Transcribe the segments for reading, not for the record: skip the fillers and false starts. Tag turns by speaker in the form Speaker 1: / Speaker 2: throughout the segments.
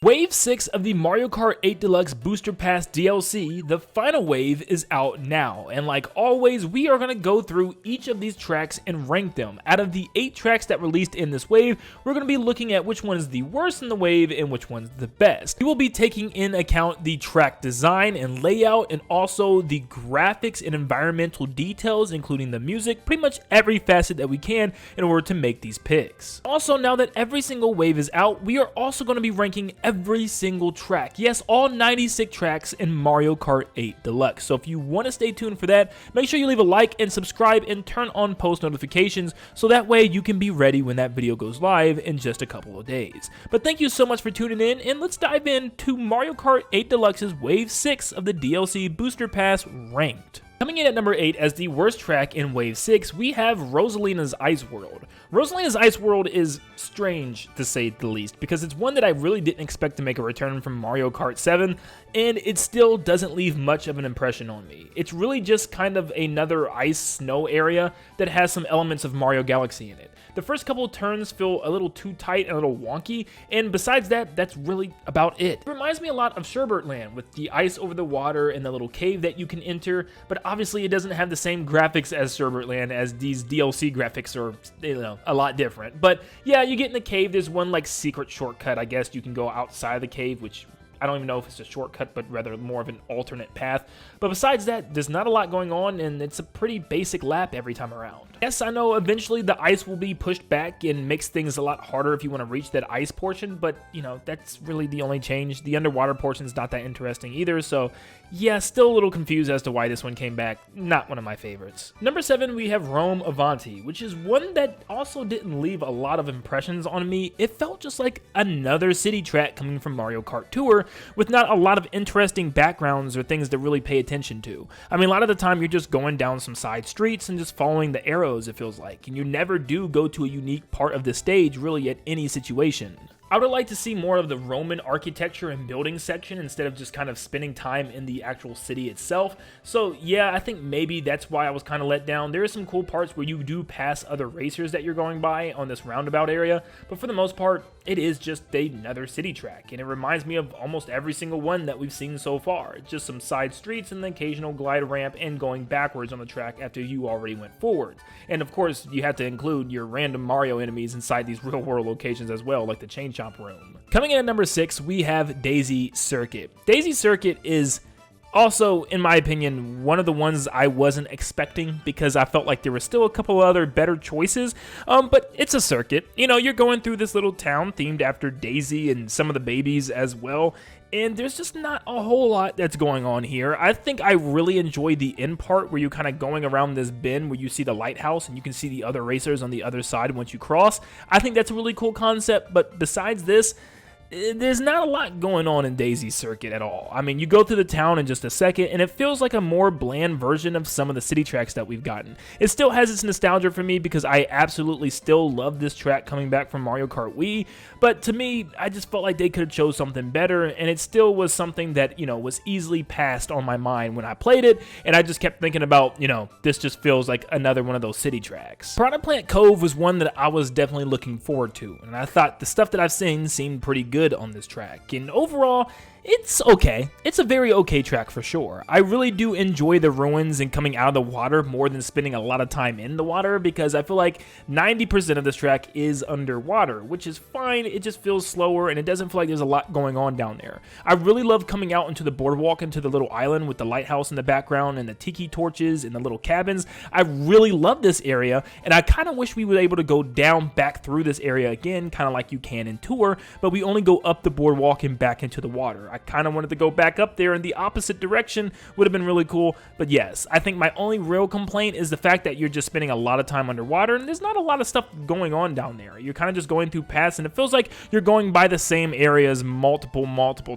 Speaker 1: Wave 6 of the Mario Kart 8 Deluxe Booster Pass DLC, the final wave, is out now, and like always, we are going to go through each of these tracks and rank them. Out of the 8 tracks that released in this wave, we're going to be looking at which one is the worst in the wave and which one's the best. We will be taking in account the track design and layout, and also the graphics and environmental details, including the music, pretty much every facet that we can in order to make these picks. Also, now that every single wave is out, we are also going to be ranking every single track. Yes, all 96 tracks in Mario Kart 8 Deluxe. So if you want to stay tuned for that, make sure you leave a like and subscribe and turn on post notifications so that way you can be ready when that video goes live in just a couple of days. But thank you so much for tuning in, and let's dive into Mario Kart 8 Deluxe's Wave 6 of the DLC Booster Pass Ranked. Coming in at number 8 as the worst track in Wave 6, we have Rosalina's Ice World. Rosalina's Ice World is strange, to say the least, because it's one that I really didn't expect to make a return from Mario Kart 7, and it still doesn't leave much of an impression on me. It's really just kind of another ice snow area that has some elements of Mario Galaxy in it. The first couple of turns feel a little too tight and a little wonky, and besides that, that's really about it. It reminds me a lot of Sherbert Land with the ice over the water and the little cave that you can enter, but obviously it doesn't have the same graphics as Sherbert Land, as these DLC graphics are, you know, a lot different. But yeah, you get in the cave, there's one like secret shortcut, I guess you can go outside the cave, which I don't even know if it's a shortcut, but rather more of an alternate path. But besides that, there's not a lot going on, and it's a pretty basic lap every time around. Yes, I know eventually the ice will be pushed back and makes things a lot harder if you want to reach that ice portion, but, you know, that's really the only change. The underwater portion is not that interesting either, so yeah, still a little confused as to why this one came back. Not one of my favorites. Number 7, we have Rome Avanti, which is one that also didn't leave a lot of impressions on me. It felt just like another city track coming from Mario Kart Tour, with not a lot of interesting backgrounds or things to really pay attention to. I mean, a lot of the time you're just going down some side streets and just following the arrows, it feels like, and you never do go to a unique part of the stage really at any situation. I would like to see more of the Roman architecture and building section instead of just kind of spending time in the actual city itself. So yeah, I think maybe that's why I was kind of let down. There are some cool parts where you do pass other racers that you're going by on this roundabout area, but for the most part, it is just another city track, and it reminds me of almost every single one that we've seen so far. It's just some side streets and the occasional glide ramp and going backwards on the track after you already went forwards. And of course, you have to include your random Mario enemies inside these real-world locations as well, like the Chain Chomp room. Coming in at number 6, we have Daisy Circuit. Daisy Circuit is also, in my opinion, one of the ones I wasn't expecting because I felt like there were still a couple other better choices, but it's a circuit. You know, you're going through this little town themed after Daisy and some of the babies as well, and there's just not a whole lot that's going on here. I think I really enjoy the end part where you're kind of going around this bend where you see the lighthouse and you can see the other racers on the other side once you cross. I think that's a really cool concept, but besides this, there's not a lot going on in Daisy Circuit at all. I mean, you go through the town in just a second, and it feels like a more bland version of some of the city tracks that we've gotten. It still has its nostalgia for me because I absolutely still love this track coming back from Mario Kart Wii, but to me, I just felt like they could have chose something better, and it still was something that, you know, was easily passed on my mind when I played it, and I just kept thinking about, you know, this just feels like another one of those city tracks. Piranha Plant Cove was one that I was definitely looking forward to, and I thought the stuff that I've seen seemed pretty good on this track, and overall it's okay. It's a very okay track for sure. I really do enjoy the ruins and coming out of the water more than spending a lot of time in the water because I feel like 90% of this track is underwater, which is fine. It just feels slower and it doesn't feel like there's a lot going on down there. I really love coming out into the boardwalk into the little island with the lighthouse in the background and the tiki torches and the little cabins. I really love this area, and I kind of wish we were able to go down back through this area again, kind of like you can in Tour, but we only go up the boardwalk and back into the water. I kind of wanted to go back up there in the opposite direction, would have been really cool, but yes, I think my only real complaint is the fact that you're just spending a lot of time underwater, and there's not a lot of stuff going on down there. You're kind of just going through paths, and it feels like you're going by the same areas multiple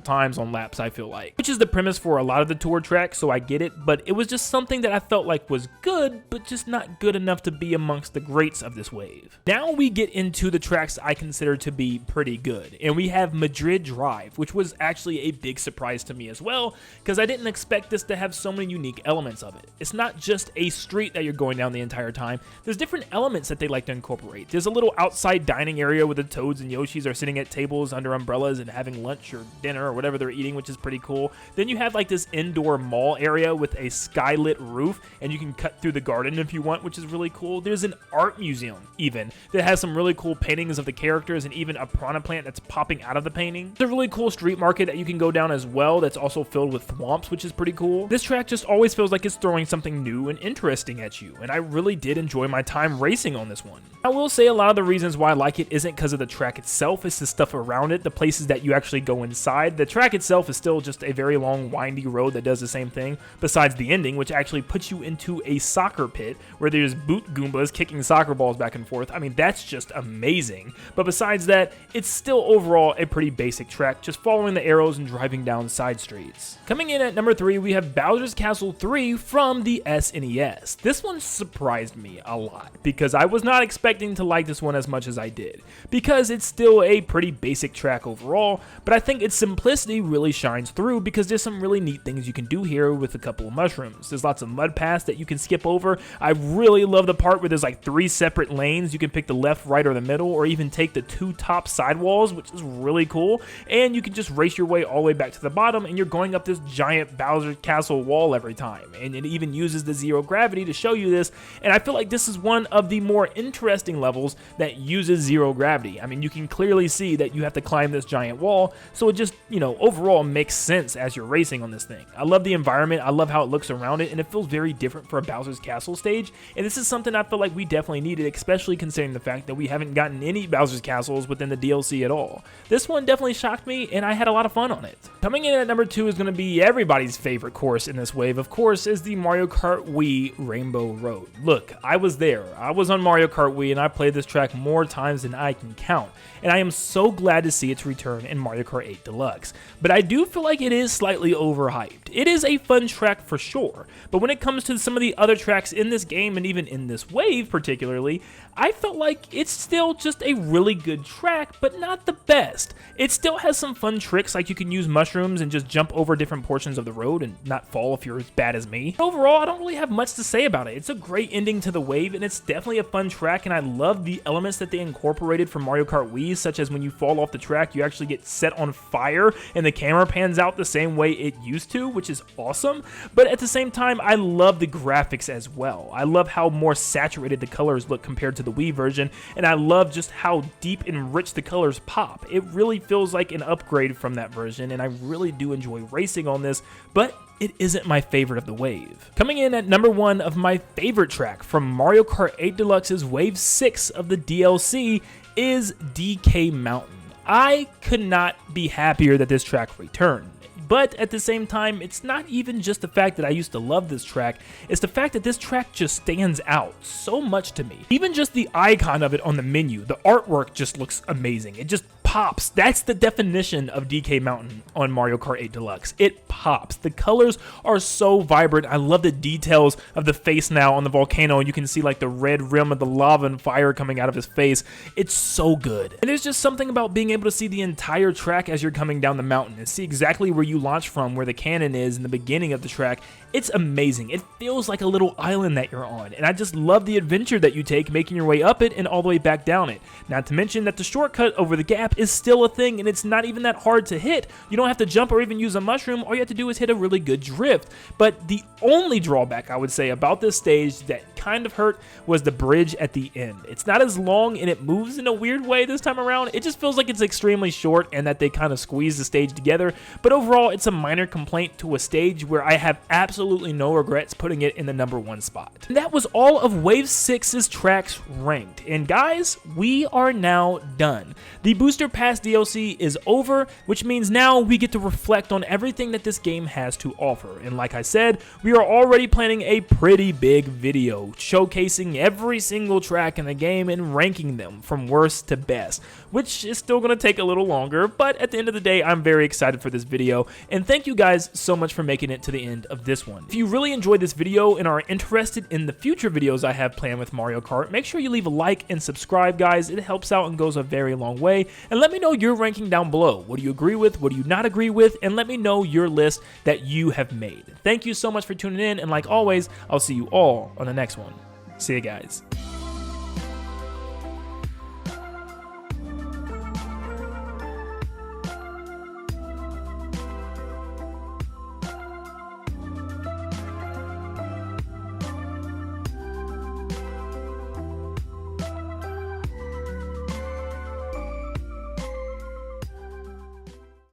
Speaker 1: times on laps, I feel like. Which is the premise for a lot of the Tour tracks, so I get it, but it was just something that I felt like was good, but just not good enough to be amongst the greats of this wave. Now we get into the tracks I consider to be pretty good, and we have Madrid Drive, which was actually a big surprise to me as well, because I didn't expect this to have so many unique elements of it. It's not just a street that you're going down the entire time. There's different elements that they like to incorporate. There's a little outside dining area where the Toads and Yoshis are sitting at tables under umbrellas and having lunch or dinner or whatever they're eating, which is pretty cool. Then you have like this indoor mall area with a skylit roof, and you can cut through the garden if you want, which is really cool. There's an art museum even that has some really cool paintings of the characters and even a piranha plant that's popping out of the painting. There's a really cool street market that you can go down as well that's also filled with thwomps, which is pretty cool. This track just always feels like it's throwing something new and interesting at you, and I really did enjoy my time racing on this one. I will say a lot of the reasons why I like it isn't because of the track itself, it's the stuff around it, the places that you actually go inside. The track itself is still just a very long windy road that does the same thing, besides the ending, which actually puts you into a soccer pit where there's boot Goombas kicking soccer balls back and forth. I mean, that's just amazing. But besides that, it's still overall a pretty basic track, just following the arrows and driving down side streets. Coming in at number 3, we have Bowser's Castle 3 from the SNES. This one surprised me a lot, because I was not expecting to like this one as much as I did, because it's still a pretty basic track overall, but I think its simplicity really shines through because there's some really neat things you can do here with a couple of mushrooms. There's lots of mud paths that you can skip over. I really love the part where there's like 3 separate lanes. You can pick the left, right, or the middle, or even take the 2 top sidewalls, which is really cool, and you can just race your way all the way back to the bottom, and you're going up this giant Bowser Castle wall every time, and it even uses the zero gravity to show you this, and I feel like this is one of the more interesting levels that uses zero gravity. I mean, you can clearly see that you have to climb this giant wall, so it just, you know, overall makes sense as you're racing on this thing. I love the environment, I love how it looks around it, and it feels very different for a Bowser's Castle stage, and this is something I feel like we definitely needed, especially considering the fact that we haven't gotten any Bowser's Castles within the DLC at all. This one definitely shocked me, and I had a lot of fun on it. Coming in at number 2 is going to be everybody's favorite course in this wave, of course, is the Mario Kart Wii Rainbow Road. Look, I was there. I was on Mario Kart Wii, and I played this track more times than I can count, and I am so glad to see its return in Mario Kart 8 Deluxe. But I do feel like it is slightly overhyped. It is a fun track for sure, but when it comes to some of the other tracks in this game, and even in this wave particularly, I felt like it's still just a really good track, but not the best. It still has some fun tricks, like you can use mushrooms and just jump over different portions of the road and not fall if you're as bad as me. Overall, I don't really have much to say about it. It's a great ending to the wave, and it's definitely a fun track, and I love the elements that they incorporated from Mario Kart Wii, such as when you fall off the track, you actually get set on fire, and the camera pans out the same way it used to, which is awesome. But at the same time, I love the graphics as well. I love how more saturated the colors look compared to the Wii version, and I love just how deep and rich the colors pop. It really feels like an upgrade from that version, and I really do enjoy racing on this, but it isn't my favorite of the wave. Coming in at number 1 of my favorite track from Mario Kart 8 Deluxe's Wave 6 of the DLC is DK Mountain. I could not be happier that this track returned. But at the same time, it's not even just the fact that I used to love this track, it's the fact that this track just stands out so much to me. Even just the icon of it on the menu, the artwork just looks amazing. It just pops. That's the definition of DK Mountain on Mario Kart 8 Deluxe. It pops. The colors are so vibrant. I love the details of the face now on the volcano, and you can see like the red rim of the lava and fire coming out of his face. It's so good. And there's just something about being able to see the entire track as you're coming down the mountain and see exactly where you launch from, where the cannon is in the beginning of the track. It's amazing. It feels like a little island that you're on, and I just love the adventure that you take making your way up it and all the way back down it. Not to mention that the shortcut over the gap is still a thing, and it's not even that hard to hit. You don't have to jump or even use a mushroom. All you have to do is hit a really good drift. But the only drawback I would say about this stage that kind of hurt was the bridge at the end. It's not as long, and it moves in a weird way this time around. It just feels like it's extremely short and that they kind of squeeze the stage together. But overall, it's a minor complaint to a stage where I have absolutely no regrets putting it in the number 1 spot. And that was all of Wave 6's tracks ranked. And guys, we are now done. The Booster Pass DLC is over, which means now we get to reflect on everything that this game has to offer. And like I said, we are already planning a pretty big video showcasing every single track in the game and ranking them from worst to best, which is still going to take a little longer, but at the end of the day, I'm very excited for this video, and thank you guys so much for making it to the end of this one. If you really enjoyed this video and are interested in the future videos I have planned with Mario Kart, make sure you leave a like and subscribe, guys. It helps out and goes a very long way. And and let me know your ranking down below. What do you agree with? What do you not agree with? And let me know your list that you have made. Thank you so much for tuning in, and like always, I'll see you all on the next one. See you guys.